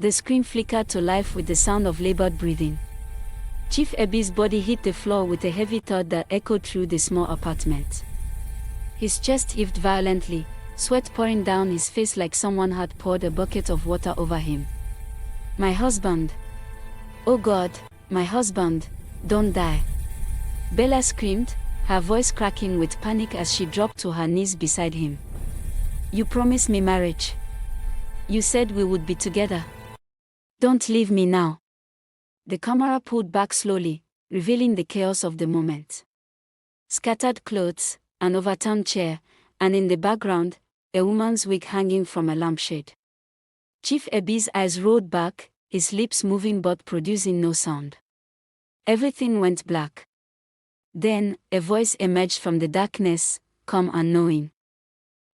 The screen flickered to life with the sound of labored breathing. Chief Ebi's body hit the floor with a heavy thud that echoed through the small apartment. His chest heaved violently, sweat pouring down his face like someone had poured a bucket of water over him. My husband. Oh God, my husband, don't die. Bella screamed, her voice cracking with panic as she dropped to her knees beside him. You promised me marriage. You said we would be together. Don't leave me now. The camera pulled back slowly, revealing the chaos of the moment. Scattered clothes, an overturned chair, and in the background, a woman's wig hanging from a lampshade. Chief Ebi's eyes rolled back, his lips moving but producing no sound. Everything went black. Then, a voice emerged from the darkness, calm and knowing.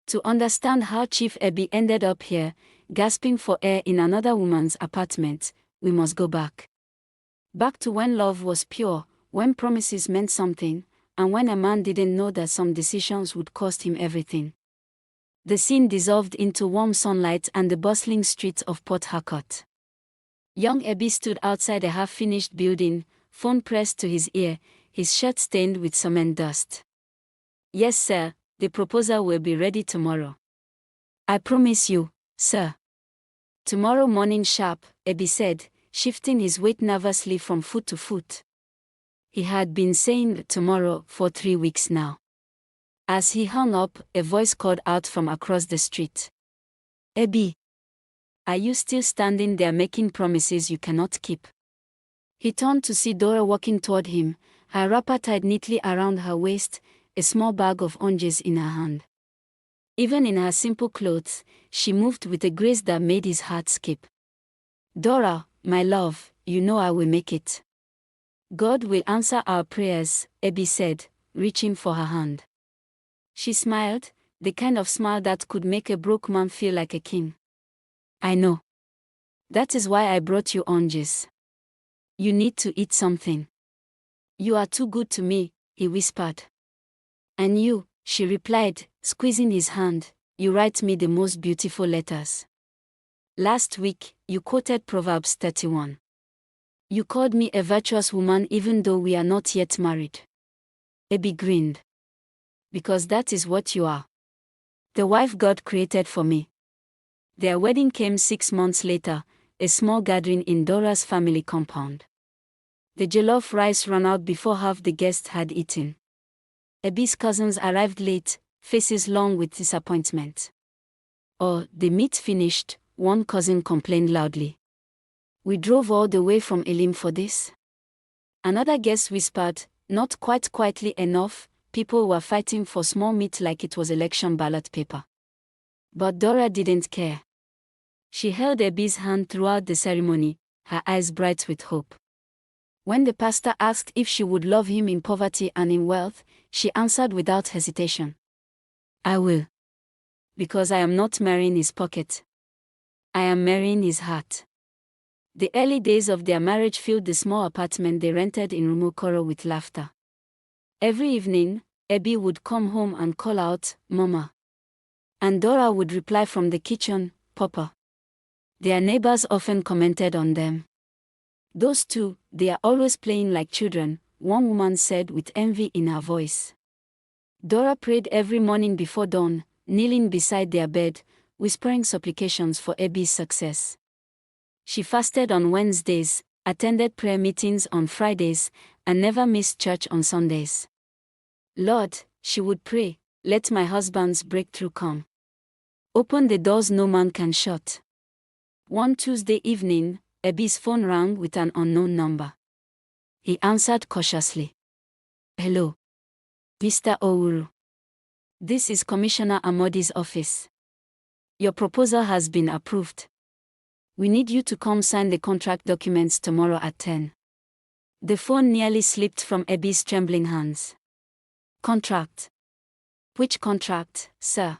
To understand how Chief Ebi ended up here, gasping for air in another woman's apartment, we must go back. Back to when love was pure, when promises meant something, and when a man didn't know that some decisions would cost him everything. The scene dissolved into warm sunlight and the bustling streets of Port Harcourt. Young Ebi stood outside a half-finished building, phone pressed to his ear, his shirt stained with cement dust. Yes, sir, the proposal will be ready tomorrow. I promise you, sir. Tomorrow morning sharp, Ebi said, shifting his weight nervously from foot to foot. He had been saying tomorrow for 3 weeks now. As he hung up, a voice called out from across the street. Ebi, are you still standing there making promises you cannot keep? He turned to see Dora walking toward him, her wrapper tied neatly around her waist, a small bag of oranges in her hand. Even in her simple clothes, she moved with a grace that made his heart skip. Dora, my love, you know I will make it. God will answer our prayers, Ebi said, reaching for her hand. She smiled, the kind of smile that could make a broke man feel like a king. I know. That is why I brought you oranges. You need to eat something. You are too good to me, he whispered. And you, she replied, squeezing his hand, you write me the most beautiful letters. Last week, you quoted Proverbs 31. You called me a virtuous woman even though we are not yet married. Ebi grinned. Because that is what you are. The wife God created for me. Their wedding came 6 months later, a small gathering in Dora's family compound. The jollof rice ran out before half the guests had eaten. Ebi's cousins arrived late, faces long with disappointment. Oh, the meat finished, one cousin complained loudly. We drove all the way from Elim for this? Another guest whispered, not quite quietly enough, people were fighting for small meat like it was election ballot paper. But Dora didn't care. She held Ebi's hand throughout the ceremony, her eyes bright with hope. When the pastor asked if she would love him in poverty and in wealth, she answered without hesitation. I will. Because I am not marrying his pocket. I am marrying his heart. The early days of their marriage filled the small apartment they rented in Mama Kolo with laughter. Every evening, Ebi would come home and call out, Mama. And Dora would reply from the kitchen, Papa. Their neighbors often commented on them. Those two, they are always playing like children, one woman said with envy in her voice. Dora prayed every morning before dawn, kneeling beside their bed, whispering supplications for Ebi's success. She fasted on Wednesdays, attended prayer meetings on Fridays, and never missed church on Sundays. Lord, she would pray, let my husband's breakthrough come. Open the doors no man can shut. One Tuesday evening, Ebi's phone rang with an unknown number. He answered cautiously. Hello. Mr. Ouru. This is Commissioner Amodi's office. Your proposal has been approved. We need you to come sign the contract documents tomorrow at 10. The phone nearly slipped from Ebi's trembling hands. Contract. Which contract, sir?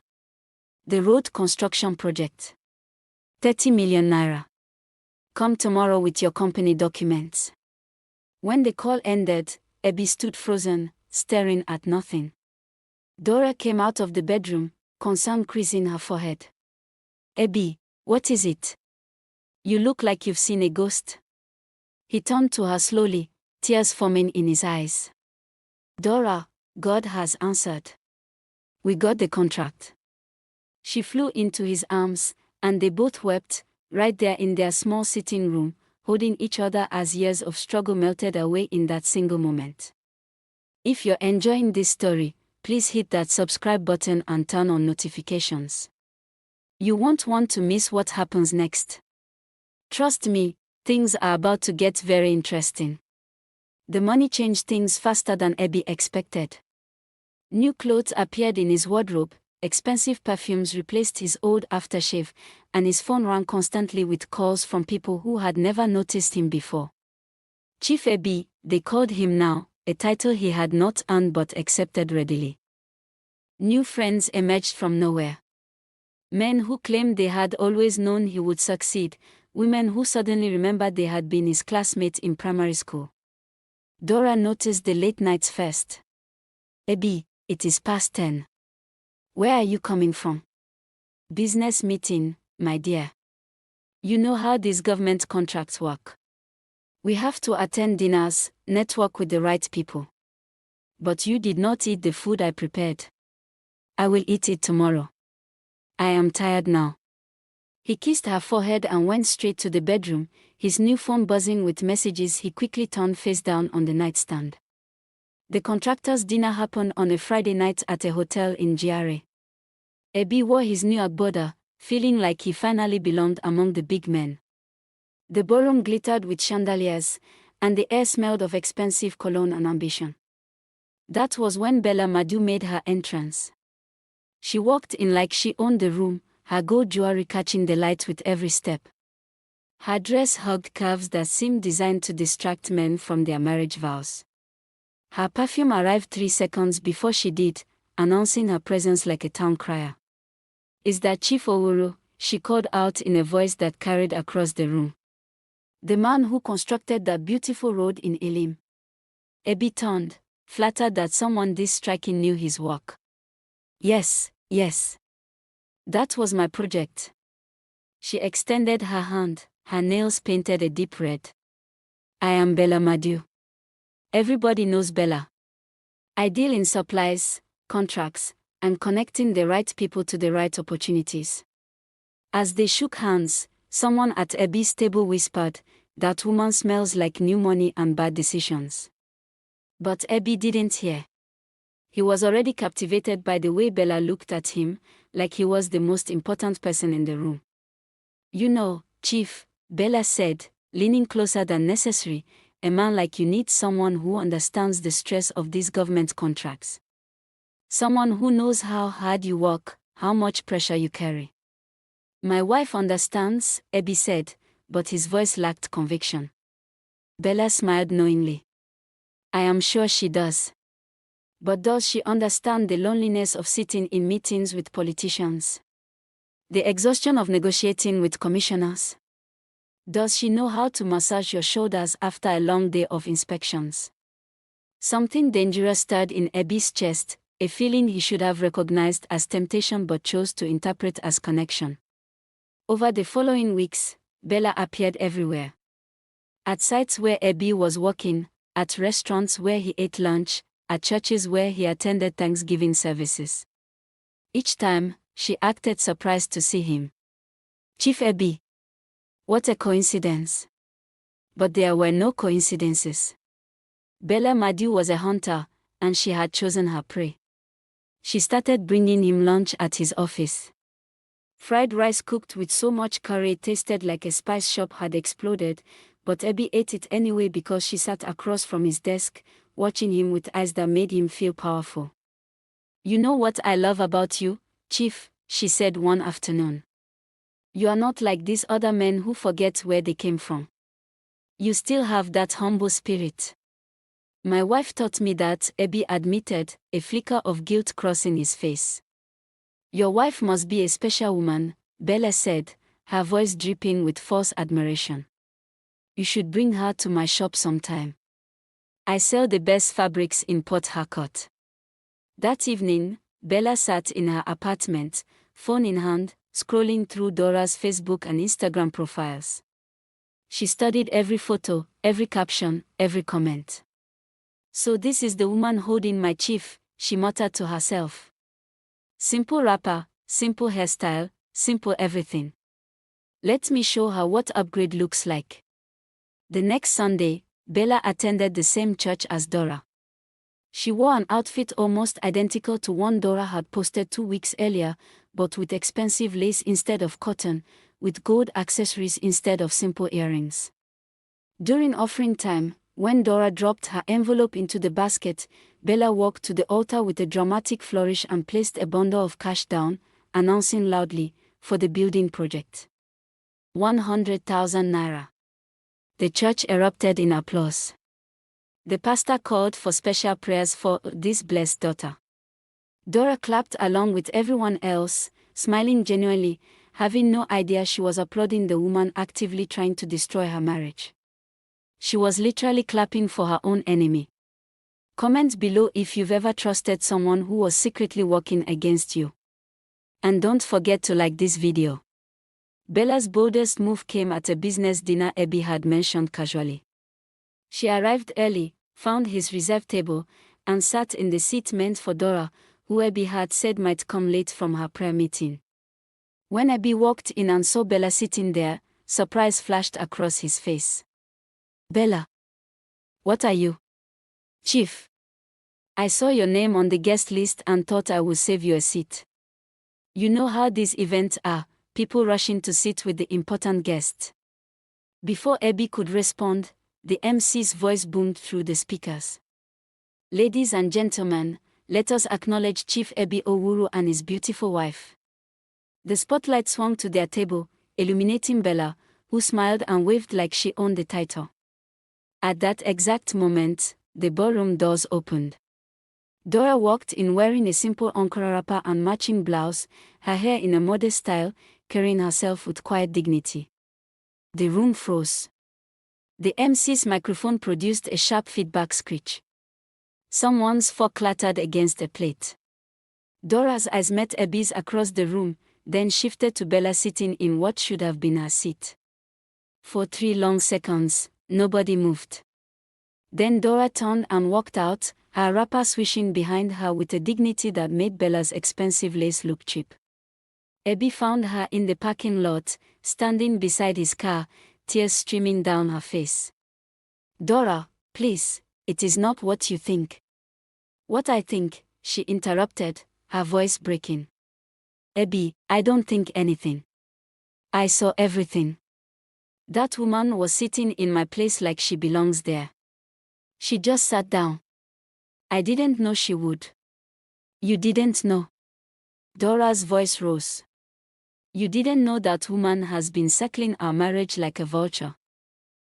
The road construction project. 30 million naira. Come tomorrow with your company documents. When the call ended, Ebi stood frozen, staring at nothing. Dora came out of the bedroom, concern creasing her forehead. Ebi, what is it? You look like you've seen a ghost. He turned to her slowly, tears forming in his eyes. Dora, God has answered. We got the contract. She flew into his arms, and they both wept, right there in their small sitting room, holding each other as years of struggle melted away in that single moment. If you're enjoying this story, please hit that subscribe button and turn on notifications. You won't want to miss what happens next. Trust me, things are about to get very interesting. The money changed things faster than Ebi expected. New clothes appeared in his wardrobe, expensive perfumes replaced his old aftershave, and his phone rang constantly with calls from people who had never noticed him before. Chief Ebi, they called him now, a title he had not earned but accepted readily. New friends emerged from nowhere. Men who claimed they had always known he would succeed, women who suddenly remembered they had been his classmates in primary school. Dora noticed the late nights first. Ebi, it is past 10. Where are you coming from? Business meeting, my dear. You know how these government contracts work. We have to attend dinners, network with the right people. But you did not eat the food I prepared. I will eat it tomorrow. I am tired now. He kissed her forehead and went straight to the bedroom, his new phone buzzing with messages. He quickly turned face down on the nightstand. The contractor's dinner happened on a Friday night at a hotel in GRA. Ebi wore his new agbada, feeling like he finally belonged among the big men. The ballroom glittered with chandeliers, and the air smelled of expensive cologne and ambition. That was when Bella Madu made her entrance. She walked in like she owned the room, her gold jewelry catching the light with every step. Her dress hugged curves that seemed designed to distract men from their marriage vows. Her perfume arrived 3 seconds before she did, announcing her presence like a town crier. Is that Chief Owuru? She called out in a voice that carried across the room. The man who constructed that beautiful road in Elim. Ebi turned, flattered that someone this striking knew his work. Yes, yes. That was my project. She extended her hand, her nails painted a deep red. I am Bella Madu. Everybody knows Bella. I deal in supplies, contracts, and connecting the right people to the right opportunities. As they shook hands, someone at Ebi's table whispered, that woman smells like new money and bad decisions. But Ebi didn't hear. He was already captivated by the way Bella looked at him, like he was the most important person in the room. You know, Chief, Bella said, leaning closer than necessary, a man like you needs someone who understands the stress of these government contracts. Someone who knows how hard you work, how much pressure you carry. My wife understands, Ebi said, but his voice lacked conviction. Bella smiled knowingly. I am sure she does. But does she understand the loneliness of sitting in meetings with politicians? The exhaustion of negotiating with commissioners? Does she know how to massage your shoulders after a long day of inspections? Something dangerous stirred in Ebi's chest, a feeling he should have recognized as temptation but chose to interpret as connection. Over the following weeks, Bella appeared everywhere. At sites where Ebi was working, at restaurants where he ate lunch, at churches where he attended Thanksgiving services. Each time, she acted surprised to see him. Chief Ebi. What a coincidence. But there were no coincidences. Bella Madu was a hunter, and she had chosen her prey. She started bringing him lunch at his office. Fried rice cooked with so much curry it tasted like a spice shop had exploded, but Ebi ate it anyway because she sat across from his desk, watching him with eyes that made him feel powerful. You know what I love about you, Chief, she said one afternoon. You are not like these other men who forget where they came from. You still have that humble spirit. My wife taught me that, Ebi admitted, a flicker of guilt crossing his face. Your wife must be a special woman, Bella said, her voice dripping with false admiration. You should bring her to my shop sometime. I sell the best fabrics in Port Harcourt. That evening, Bella sat in her apartment, phone in hand, scrolling through Dora's Facebook and Instagram profiles. She studied every photo, every caption, every comment. So this is the woman holding my chief, she muttered to herself. Simple wrapper, simple hairstyle, simple everything. Let me show her what upgrade looks like. The next Sunday, Bella attended the same church as Dora. She wore an outfit almost identical to one Dora had posted 2 weeks earlier, but with expensive lace instead of cotton, with gold accessories instead of simple earrings. During offering time, when Dora dropped her envelope into the basket, Bella walked to the altar with a dramatic flourish and placed a bundle of cash down, announcing loudly, for the building project. 100,000 naira. The church erupted in applause. The pastor called for special prayers for this blessed daughter. Dora clapped along with everyone else, smiling genuinely, having no idea she was applauding the woman actively trying to destroy her marriage. She was literally clapping for her own enemy. Comment below if you've ever trusted someone who was secretly working against you. And don't forget to like this video. Bella's boldest move came at a business dinner Ebi had mentioned casually. She arrived early, found his reserved table, and sat in the seat meant for Dora, who Ebi had said might come late from her prayer meeting. When Ebi walked in and saw Bella sitting there, surprise flashed across his face. Bella. What are you? Chief. I saw your name on the guest list and thought I would save you a seat. You know how these events are, people rushing to sit with the important guest. Before Ebi could respond, the MC's voice boomed through the speakers. Ladies and gentlemen, let us acknowledge Chief Ebi Owuru and his beautiful wife. The spotlight swung to their table, illuminating Bella, who smiled and waved like she owned the title. At that exact moment, the ballroom doors opened. Dora walked in wearing a simple Ankara wrapper and matching blouse, her hair in a modest style, carrying herself with quiet dignity. The room froze. The MC's microphone produced a sharp feedback screech. Someone's fork clattered against a plate. Dora's eyes met Ebi's across the room, then shifted to Bella sitting in what should have been her seat. For 3 long seconds, nobody moved. Then Dora turned and walked out, her wrapper swishing behind her with a dignity that made Bella's expensive lace look cheap. Ebi found her in the parking lot, standing beside his car, tears streaming down her face. Dora, please, it is not what you think. What I think, she interrupted, her voice breaking. Ebi, I don't think anything. I saw everything. That woman was sitting in my place like she belongs there. She just sat down. I didn't know she would. You didn't know. Dora's voice rose. You didn't know that woman has been circling our marriage like a vulture.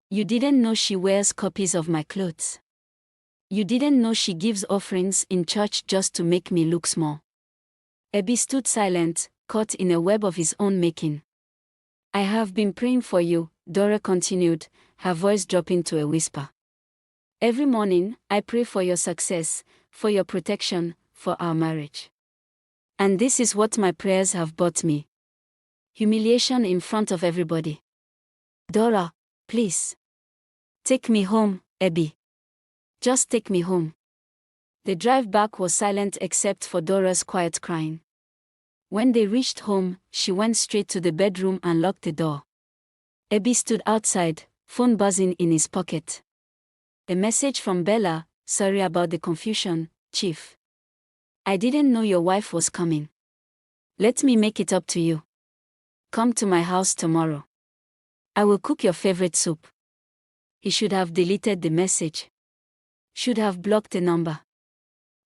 You didn't know she wears copies of my clothes. You didn't know she gives offerings in church just to make me look small. Ebi stood silent, caught in a web of his own making. I have been praying for you, Dora continued, her voice dropping to a whisper. Every morning, I pray for your success, for your protection, for our marriage. And this is what my prayers have brought me. Humiliation in front of everybody. Dora, please. Take me home, Ebi. Just take me home. The drive back was silent except for Dora's quiet crying. When they reached home, she went straight to the bedroom and locked the door. Ebi stood outside, phone buzzing in his pocket. A message from Bella, sorry about the confusion, Chief. I didn't know your wife was coming. Let me make it up to you. Come to my house tomorrow. I will cook your favorite soup. He should have deleted the message. Should have blocked the number.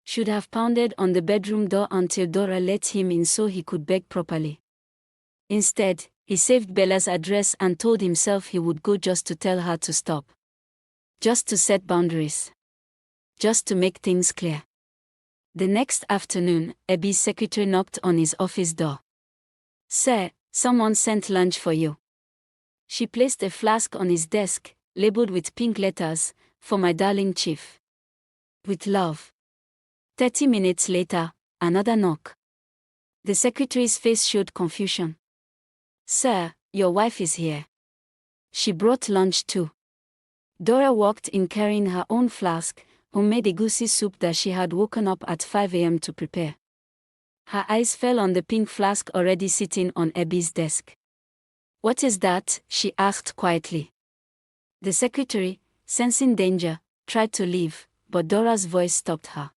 Should have pounded on the bedroom door until Dora let him in so he could beg properly. Instead, he saved Bella's address and told himself he would go just to tell her to stop. Just to set boundaries. Just to make things clear. The next afternoon, Ebi's secretary knocked on his office door. Sir, someone sent lunch for you. She placed a flask on his desk, labeled with pink letters, for my darling chief. With love. 30 minutes later, another knock. The secretary's face showed confusion. Sir, your wife is here. She brought lunch too. Dora walked in carrying her own flask, homemade egusi soup that she had woken up at 5 a.m. to prepare. Her eyes fell on the pink flask already sitting on Ebi's desk. "What is that?" she asked quietly. The secretary, sensing danger, tried to leave, but Dora's voice stopped her.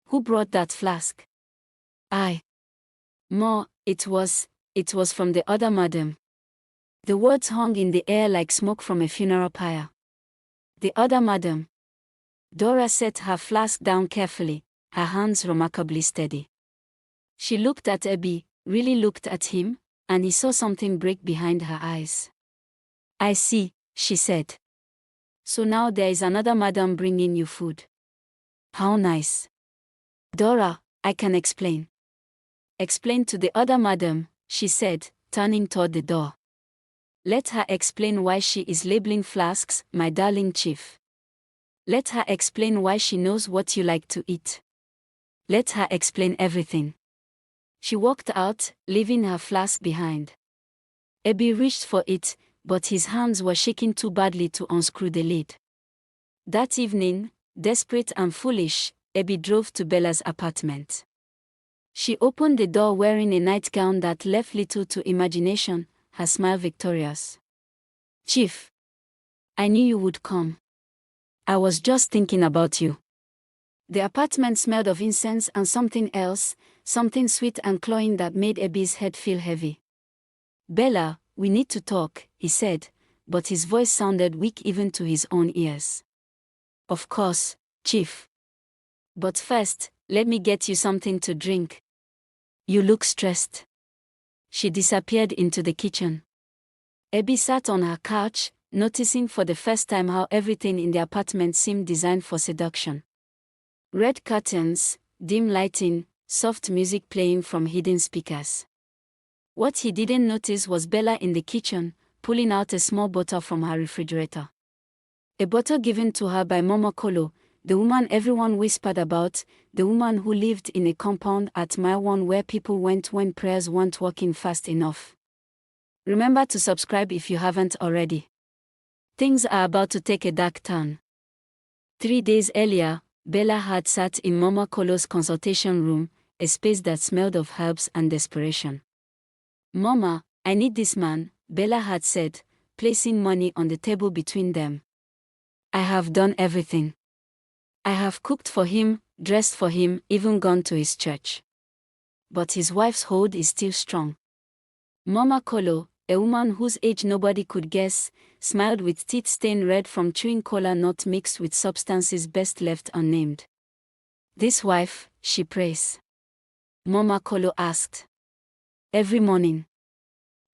"Who brought that flask?" "I." "Ma, it was from the other madam." The words hung in the air like smoke from a funeral pyre. "The other madam." Dora set her flask down carefully, her hands remarkably steady. She looked at Ebi, really looked at him, and he saw something break behind her eyes. "I see," she said. "So now there is another madam bringing you food. How nice." "Dora, I can explain." "Explain to the other madam," she said, turning toward the door. "Let her explain why she is labeling flasks, my darling chief. Let her explain why she knows what you like to eat. Let her explain everything." She walked out, leaving her flask behind. Ebi reached for it, but his hands were shaking too badly to unscrew the lid. That evening, desperate and foolish, Ebi drove to Bella's apartment. She opened the door wearing a nightgown that left little to imagination, her smile victorious. "Chief, I knew you would come. I was just thinking about you." The apartment smelled of incense and something else, something sweet and cloying that made Ebi's head feel heavy. "Bella, we need to talk," he said, but his voice sounded weak even to his own ears. "Of course, Chief. But first, let me get you something to drink. You look stressed." She disappeared into the kitchen. Ebi sat on her couch, noticing for the first time how everything in the apartment seemed designed for seduction. Red curtains, dim lighting, soft music playing from hidden speakers. What he didn't notice was Bella in the kitchen, pulling out a small bottle from her refrigerator. A bottle given to her by Mama Kolo, the woman everyone whispered about, the woman who lived in a compound at Mile 1 where people went when prayers weren't working fast enough. Remember to subscribe if you haven't already. Things are about to take a dark turn. 3 days earlier, Bella had sat in Mama Kolo's consultation room, a space that smelled of herbs and desperation. "Mama, I need this man," Bella had said, placing money on the table between them. "I have done everything. I have cooked for him, dressed for him, even gone to his church. But his wife's hold is still strong." Mama Kolo, a woman whose age nobody could guess, smiled with teeth stained red from chewing cola nut mixed with substances best left unnamed. "This wife," she prays. Mama Kolo asked. "Every morning.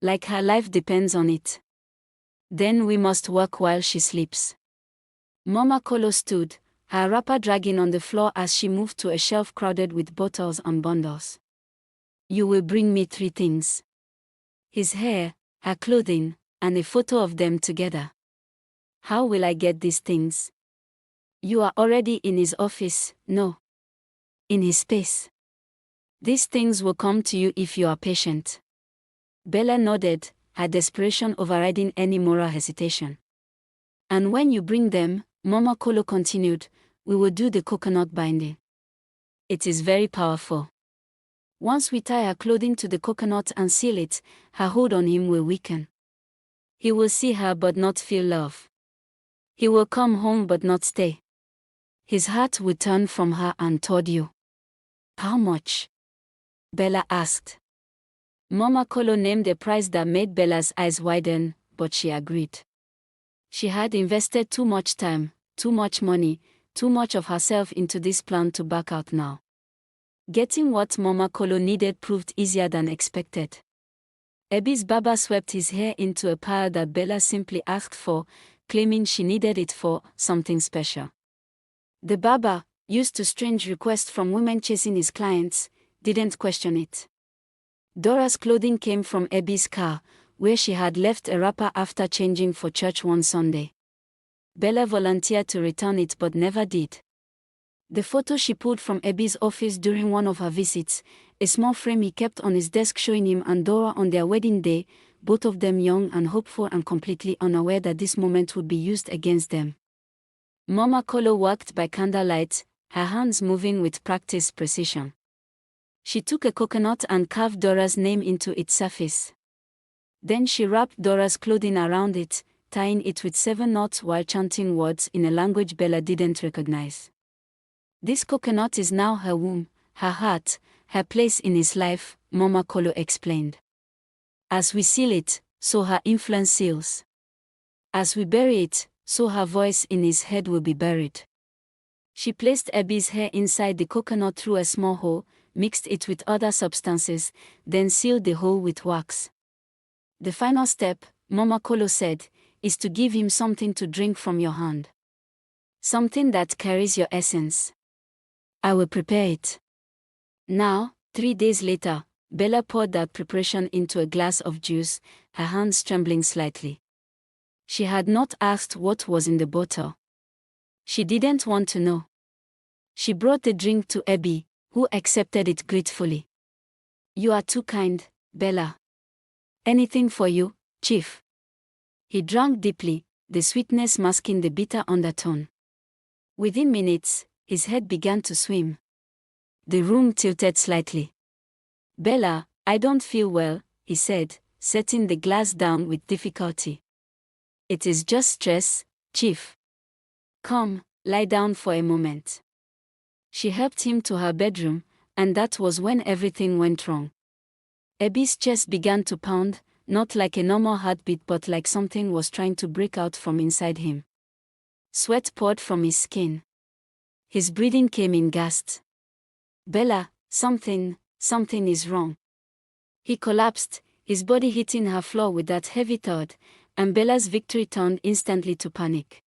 Like her life depends on it. Then we must work while she sleeps." Mama Kolo stood, her wrapper dragging on the floor as she moved to a shelf crowded with bottles and bundles. "You will bring me 3 things. His hair, her clothing, and a photo of them together." "How will I get these things?" "You are already in his office, no? In his space. These things will come to you if you are patient." Bella nodded, her desperation overriding any moral hesitation. "And when you bring them," Mama Kolo continued, "we will do the coconut binding. It is very powerful. Once we tie her clothing to the coconut and seal it, her hold on him will weaken. He will see her but not feel love. He will come home but not stay. His heart will turn from her and toward you." "How much?" Bella asked. Mama Kolo named a price that made Bella's eyes widen, but she agreed. She had invested too much time, too much money, too much of herself into this plan to back out now. Getting what Mama Kolo needed proved easier than expected. Ebi's barber swept his hair into a pile that Bella simply asked for, claiming she needed it for something special. The barber, used to strange requests from women chasing his clients, didn't question it. Dora's clothing came from Ebi's car, where she had left a wrapper after changing for church one Sunday. Bella volunteered to return it but never did. The photo she pulled from Ebi's office during one of her visits, a small frame he kept on his desk showing him and Dora on their wedding day, both of them young and hopeful and completely unaware that this moment would be used against them. Mama Kolo worked by candlelight, her hands moving with practiced precision. She took a coconut and carved Dora's name into its surface. Then she wrapped Dora's clothing around it, tying it with 7 knots while chanting words in a language Bella didn't recognize. This coconut is now her womb, her heart, her place in his life, Mama Kolo explained. As we seal it, so her influence seals. As we bury it, so her voice in his head will be buried. She placed Ebi's hair inside the coconut through a small hole, mixed it with other substances, then sealed the hole with wax. The final step, Mama Kolo said, is to give him something to drink from your hand. Something that carries your essence. I will prepare it. Now, 3 days later, Bella poured that preparation into a glass of juice, her hands trembling slightly. She had not asked what was in the bottle. She didn't want to know. She brought the drink to Ebi, who accepted it gratefully. You are too kind, Bella. Anything for you, Chief. He drank deeply, the sweetness masking the bitter undertone. Within minutes, his head began to swim. The room tilted slightly. Bella, I don't feel well, he said, setting the glass down with difficulty. It is just stress, Chief. Come, lie down for a moment. She helped him to her bedroom, and that was when everything went wrong. Ebi's chest began to pound, not like a normal heartbeat but like something was trying to break out from inside him. Sweat poured from his skin. His breathing came in gasps. Bella, something is wrong. He collapsed, his body hitting her floor with that heavy thud, and Bella's victory turned instantly to panic.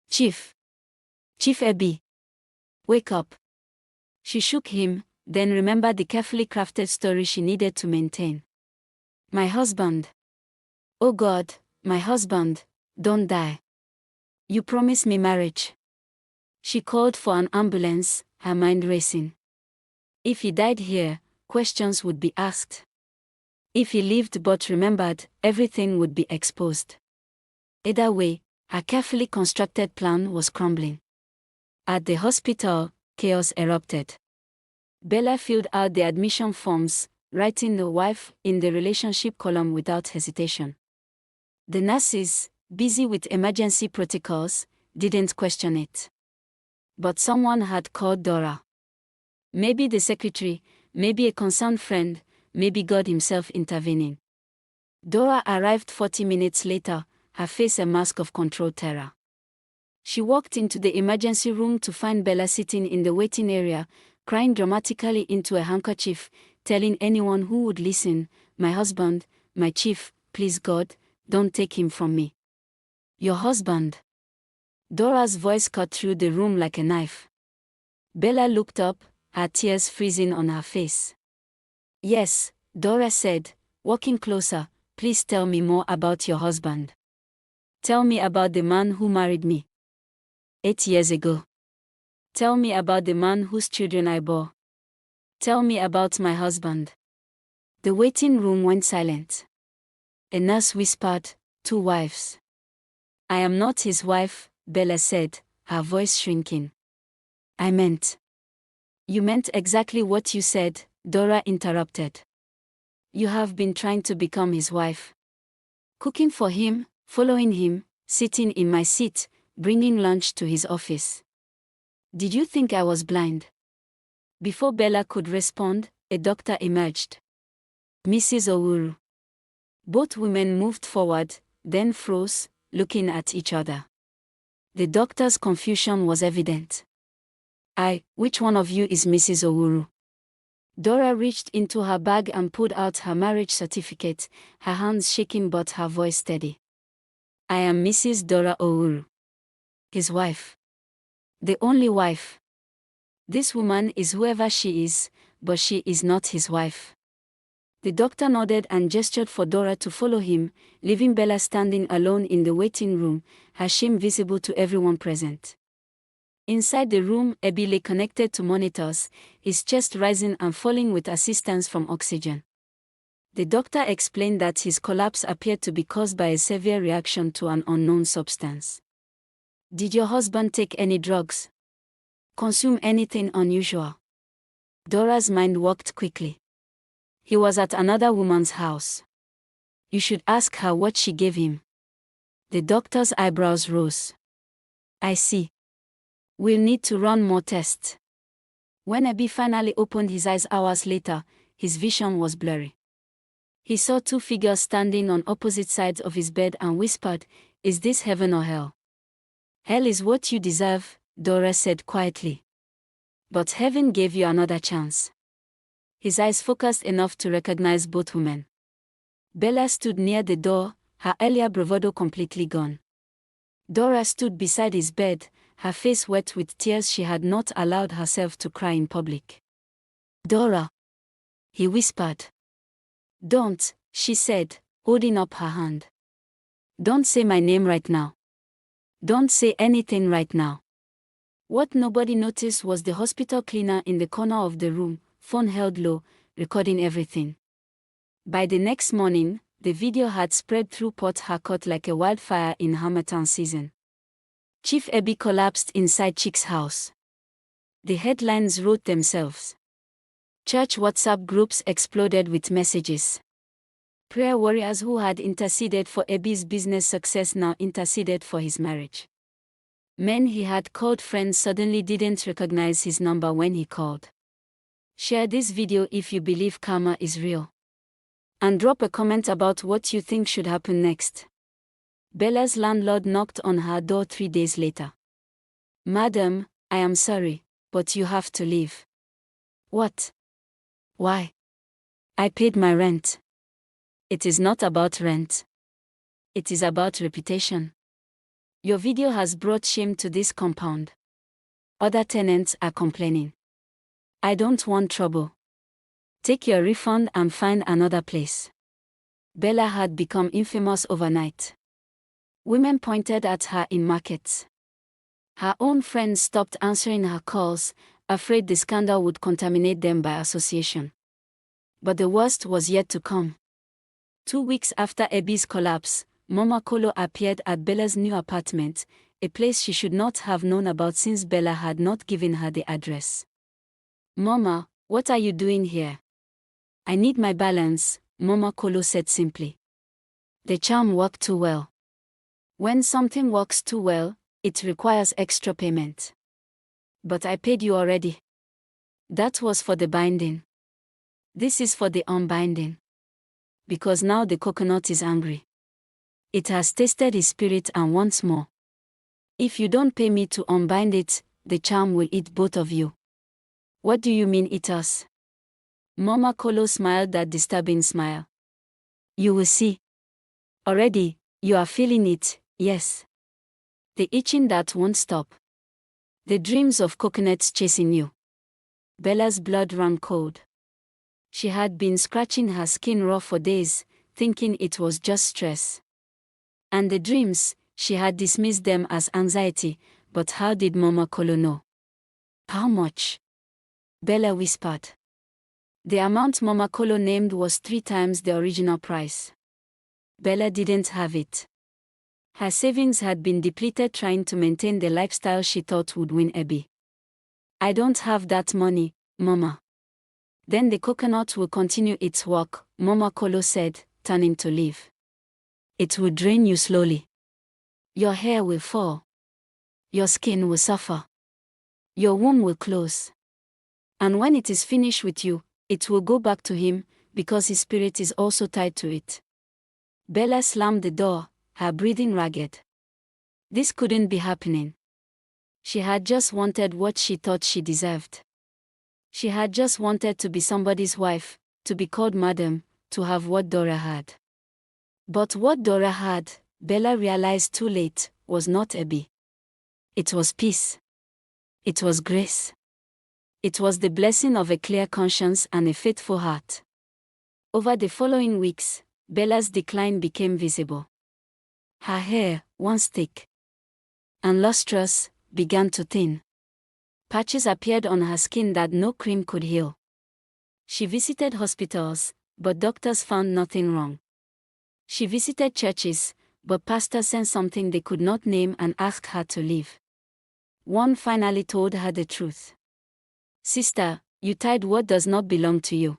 Chief Ebi. Wake up. She shook him, then remembered the carefully crafted story she needed to maintain. My husband. Oh God, my husband, don't die. You promised me marriage. She called for an ambulance, her mind racing. If he died here, questions would be asked. If he lived but remembered, everything would be exposed. Either way, her carefully constructed plan was crumbling. At the hospital, chaos erupted. Bella filled out the admission forms, writing the wife in the relationship column without hesitation. The nurses, busy with emergency protocols, didn't question it. But someone had called Dora. Maybe the secretary, maybe a concerned friend, maybe God himself intervening. Dora arrived 40 minutes later, her face a mask of controlled terror. She walked into the emergency room to find Bella sitting in the waiting area, crying dramatically into a handkerchief, telling anyone who would listen, my husband, my chief, please God, don't take him from me. Your husband. Dora's voice cut through the room like a knife. Bella looked up, her tears freezing on her face. Yes, Dora said, walking closer, please tell me more about your husband. Tell me about the man who married me 8 years ago. Tell me about the man whose children I bore. Tell me about my husband. The waiting room went silent. A nurse whispered, 2 wives. I am not his wife, Bella said, her voice shrinking. I meant. You meant exactly what you said, Dora interrupted. You have been trying to become his wife. Cooking for him, following him, sitting in my seat, bringing lunch to his office. Did you think I was blind? Before Bella could respond, a doctor emerged. Mrs. Owuru. Both women moved forward, then froze, looking at each other. The doctor's confusion was evident. Which one of you is Mrs. Owuru? Dora reached into her bag and pulled out her marriage certificate, her hands shaking but her voice steady. I am Mrs. Dora Owuru. His wife. The only wife. This woman is whoever she is, but she is not his wife. The doctor nodded and gestured for Dora to follow him, leaving Bella standing alone in the waiting room, her shame visible to everyone present. Inside the room, Ebi lay connected to monitors, his chest rising and falling with assistance from oxygen. The doctor explained that his collapse appeared to be caused by a severe reaction to an unknown substance. Did your husband take any drugs? Consume anything unusual? Dora's mind worked quickly. He was at another woman's house. You should ask her what she gave him. The doctor's eyebrows rose. I see. We'll need to run more tests. When Ebi finally opened his eyes hours later, his vision was blurry. He saw two figures standing on opposite sides of his bed and whispered, "Is this heaven or hell?" "Hell is what you deserve," Dora said quietly. "But heaven gave you another chance." His eyes focused enough to recognize both women. Bella stood near the door, her earlier bravado completely gone. Dora stood beside his bed, her face wet with tears she had not allowed herself to cry in public. "Dora," he whispered. "Don't," she said, holding up her hand. "Don't say my name right now. Don't say anything right now." What nobody noticed was the hospital cleaner in the corner of the room, phone held low, recording everything. By the next morning, the video had spread through Port Harcourt like a wildfire in Harmattan season. Chief Ebi collapsed inside Chick's house. The headlines wrote themselves. Church WhatsApp groups exploded with messages. Prayer warriors who had interceded for Ebi's business success now interceded for his marriage. Men he had called friends suddenly didn't recognize his number when he called. Share this video if you believe karma is real. And drop a comment about what you think should happen next. Bella's landlord knocked on her door 3 days later. "Madam, I am sorry, but you have to leave." "What? Why?" "I paid my rent." "It is not about rent. It is about reputation. Your video has brought shame to this compound. Other tenants are complaining. I don't want trouble. Take your refund and find another place." Bella had become infamous overnight. Women pointed at her in markets. Her own friends stopped answering her calls, afraid the scandal would contaminate them by association. But the worst was yet to come. 2 weeks after Ebi's collapse, Mama Kolo appeared at Bella's new apartment, a place she should not have known about since Bella had not given her the address. "Mama, what are you doing here?" "I need my balance," Mama Kolo said simply. The charm worked too well. When something works too well, it requires extra payment. "But I paid you already." "That was for the binding. This is for the unbinding. Because now the coconut is angry. It has tasted his spirit and wants more. If you don't pay me to unbind it, the charm will eat both of you." "What do you mean eat us?" Mama Kolo smiled that disturbing smile. "You will see. Already, you are feeling it, yes. The itching that won't stop. The dreams of coconuts chasing you." Bella's blood ran cold. She had been scratching her skin raw for days, thinking it was just stress. And the dreams, she had dismissed them as anxiety, but how did Mama Kolo know? "How much?" Bella whispered. The amount Mama Kolo named was 3 times the original price. Bella didn't have it. Her savings had been depleted trying to maintain the lifestyle she thought would win Ebi. "I don't have that money, Mama." "Then the coconut will continue its work," Mama Kolo said, turning to leave. "It will drain you slowly. Your hair will fall. Your skin will suffer. Your womb will close. And when it is finished with you, it will go back to him, because his spirit is also tied to it." Bella slammed the door, her breathing ragged. This couldn't be happening. She had just wanted what she thought she deserved. She had just wanted to be somebody's wife, to be called madam, to have what Dora had. But what Dora had, Bella realized too late, was not Ebi. It was peace. It was grace. It was the blessing of a clear conscience and a faithful heart. Over the following weeks, Bella's decline became visible. Her hair, once thick and lustrous, began to thin. Patches appeared on her skin that no cream could heal. She visited hospitals, but doctors found nothing wrong. She visited churches, but pastors sent something they could not name and asked her to leave. One finally told her the truth. "Sister, you tied what does not belong to you.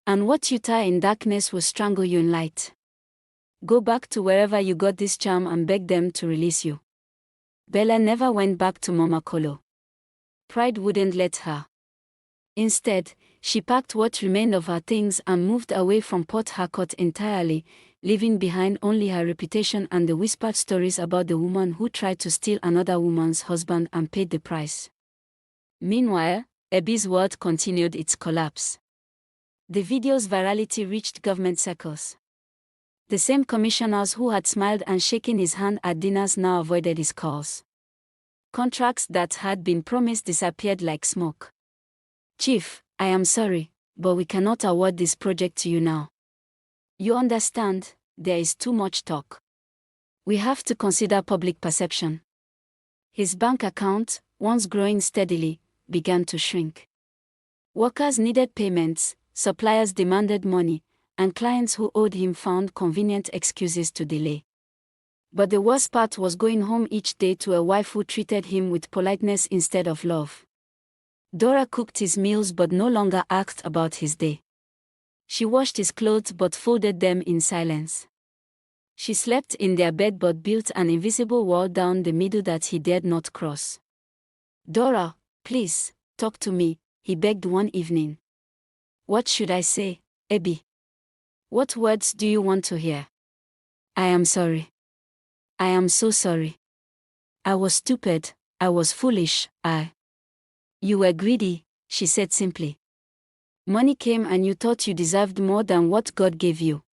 And what you tie in darkness will strangle you in light. Go back to wherever you got this charm and beg them to release you." Bella never went back to Mama Kolo. Pride wouldn't let her. Instead, she packed what remained of her things and moved away from Port Harcourt entirely, leaving behind only her reputation and the whispered stories about the woman who tried to steal another woman's husband and paid the price. Meanwhile, Ebi's world continued its collapse. The video's virality reached government circles. The same commissioners who had smiled and shaken his hand at dinners now avoided his calls. Contracts that had been promised disappeared like smoke. "Chief, I am sorry, but we cannot award this project to you now. You understand, there is too much talk. We have to consider public perception." His bank account, once growing steadily, began to shrink. Workers needed payments, suppliers demanded money, and clients who owed him found convenient excuses to delay. But the worst part was going home each day to a wife who treated him with politeness instead of love. Dora cooked his meals but no longer asked about his day. She washed his clothes but folded them in silence. She slept in their bed but built an invisible wall down the middle that he dared not cross. "Dora, please, talk to me," he begged one evening. "What should I say, Ebi? What words do you want to hear?" "I am sorry. I am so sorry. I was stupid, I was foolish, You were greedy," she said simply. "Money came and you thought you deserved more than what God gave you.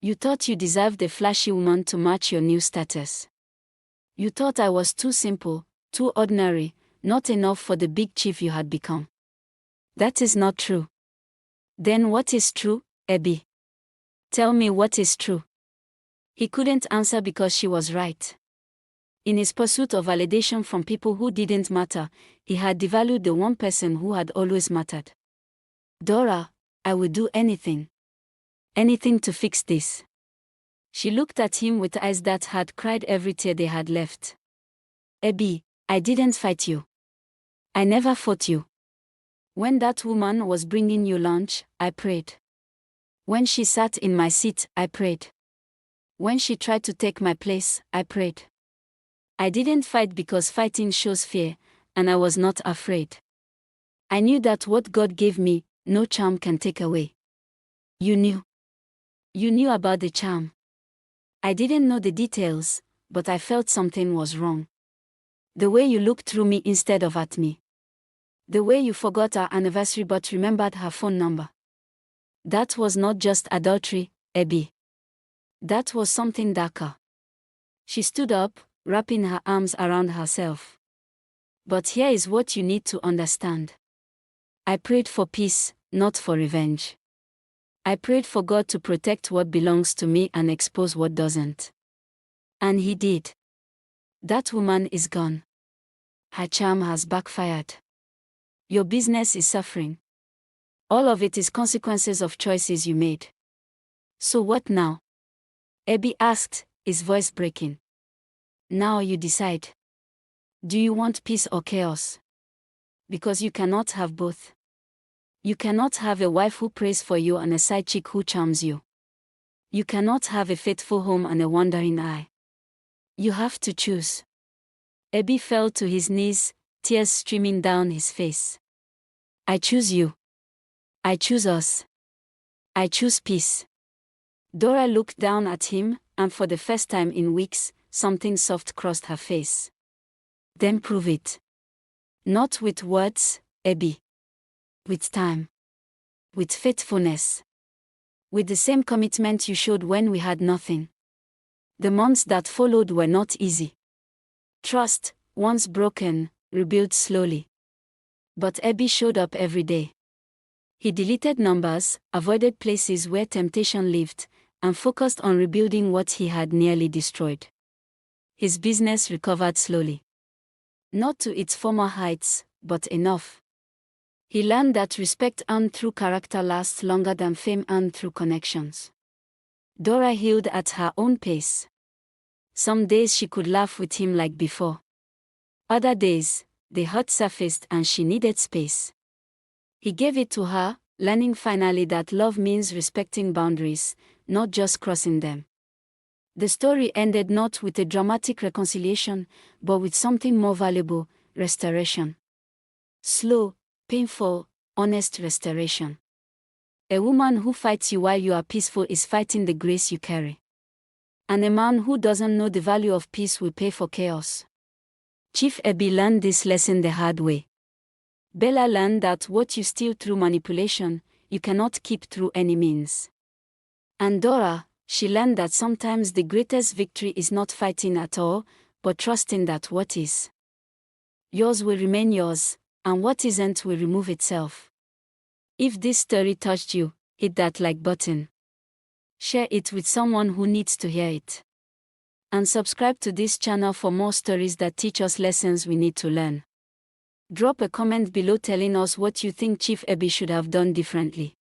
You thought you deserved a flashy woman to match your new status. You thought I was too simple, too ordinary, not enough for the big chief you had become. That is not true. Then what is true, Ebi? Tell me what is true." He couldn't answer because she was right. In his pursuit of validation from people who didn't matter, he had devalued the one person who had always mattered. "Dora, I would do anything. Anything to fix this." She looked at him with eyes that had cried every tear they had left. "Ebi, I didn't fight you. I never fought you. When that woman was bringing you lunch, I prayed. When she sat in my seat, I prayed. When she tried to take my place, I prayed. I didn't fight because fighting shows fear, and I was not afraid. I knew that what God gave me, no charm can take away." "You knew. You knew about the charm." "I didn't know the details, but I felt something was wrong. The way you looked through me instead of at me. The way you forgot our anniversary but remembered her phone number. That was not just adultery, Ebi. That was something darker." She stood up, wrapping her arms around herself. "But here is what you need to understand. I prayed for peace, not for revenge. I prayed for God to protect what belongs to me and expose what doesn't. And He did. That woman is gone. Her charm has backfired. Your business is suffering. All of it is consequences of choices you made. So what now?" Ebi asked, his voice breaking. "Now you decide. Do you want peace or chaos? Because you cannot have both. You cannot have a wife who prays for you and a side chick who charms you. You cannot have a faithful home and a wandering eye. You have to choose." Ebi fell to his knees, tears streaming down his face. "I choose you. I choose us. I choose peace." Dora looked down at him, and for the first time in weeks, something soft crossed her face. "Then prove it. Not with words, Ebi. With time. With faithfulness. With the same commitment you showed when we had nothing." The months that followed were not easy. Trust, once broken, rebuilt slowly. But Ebi showed up every day. He deleted numbers, avoided places where temptation lived, and focused on rebuilding what he had nearly destroyed. His business recovered slowly. Not to its former heights, but enough. He learned that respect earned through character lasts longer than fame earned through connections. Dora healed at her own pace. Some days she could laugh with him like before. Other days, the hurt surfaced and she needed space. He gave it to her, learning finally that love means respecting boundaries, not just crossing them. The story ended not with a dramatic reconciliation, but with something more valuable: restoration. Slow, painful, honest restoration. A woman who fights you while you are peaceful is fighting the grace you carry. And a man who doesn't know the value of peace will pay for chaos. Chief Ebi learned this lesson the hard way. Bella learned that what you steal through manipulation, you cannot keep through any means. And Dora, she learned that sometimes the greatest victory is not fighting at all, but trusting that what is yours will remain yours, and what isn't will remove itself. If this story touched you, hit that like button. Share it with someone who needs to hear it. And subscribe to this channel for more stories that teach us lessons we need to learn. Drop a comment below telling us what you think Chief Ebi should have done differently.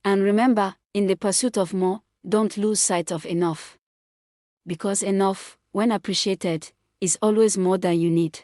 And remember, in the pursuit of more, don't lose sight of enough. Because enough, when appreciated, is always more than you need.